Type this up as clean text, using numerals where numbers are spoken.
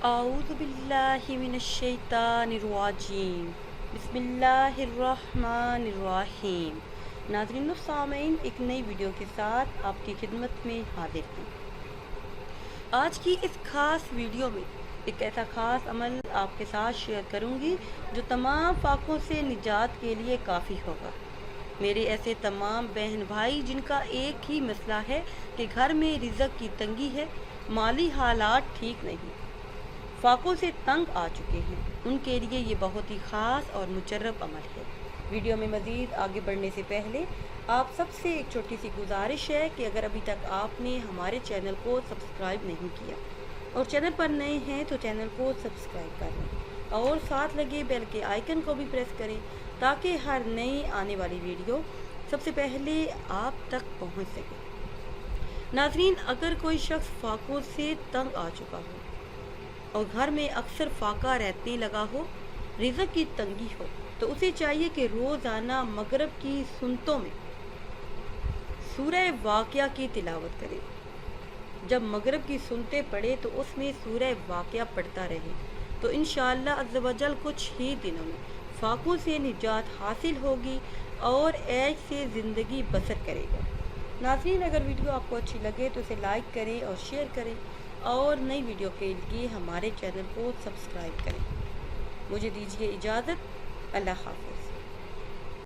اعوذ باللہ من الشیطان الرجیم بسم اللہ الرحمن الرحیم۔ ناظرین و سامعین، ایک نئی ویڈیو کے ساتھ آپ کی خدمت میں حاضر ہوں۔ آج کی اس خاص ویڈیو میں ایک ایسا خاص عمل آپ کے ساتھ شیئر کروں گی جو تمام فاقوں سے نجات کے لیے کافی ہوگا۔ میرے ایسے تمام بہن بھائی جن کا ایک ہی مسئلہ ہے کہ گھر میں رزق کی تنگی ہے، مالی حالات ٹھیک نہیں، فاقوں سے تنگ آ چکے ہیں، ان کے لیے یہ بہت ہی خاص اور مجرب عمل ہے۔ ویڈیو میں مزید آگے بڑھنے سے پہلے آپ سب سے ایک چھوٹی سی گزارش ہے کہ اگر ابھی تک آپ نے ہمارے چینل کو سبسکرائب نہیں کیا اور چینل پر نئے ہیں تو چینل کو سبسکرائب کر لیں اور ساتھ لگے بیل کے آئیکن کو بھی پریس کریں تاکہ ہر نئی آنے والی ویڈیو سب سے پہلے آپ تک پہنچ سکے۔ ناظرین، اگر کوئی شخص فاقوں سے تنگ آ چکا ہو اور گھر میں اکثر فاقہ رہنے لگا ہو، رزق کی تنگی ہو، تو اسے چاہیے کہ روزانہ مغرب کی سنتوں میں سورہ واقعہ کی تلاوت کرے۔ جب مغرب کی سنتیں پڑھے تو اس میں سورہ واقعہ پڑھتا رہے تو انشاءاللہ عز و جل کچھ ہی دنوں میں فاقوں سے نجات حاصل ہوگی اور عیش سے زندگی بسر کرے گا۔ ناظرین، اگر ویڈیو آپ کو اچھی لگے تو اسے لائک کریں اور شیئر کریں اور نئی ویڈیو کے لیے ہمارے چینل کو سبسکرائب کریں۔ مجھے دیجیے اجازت، اللہ حافظ۔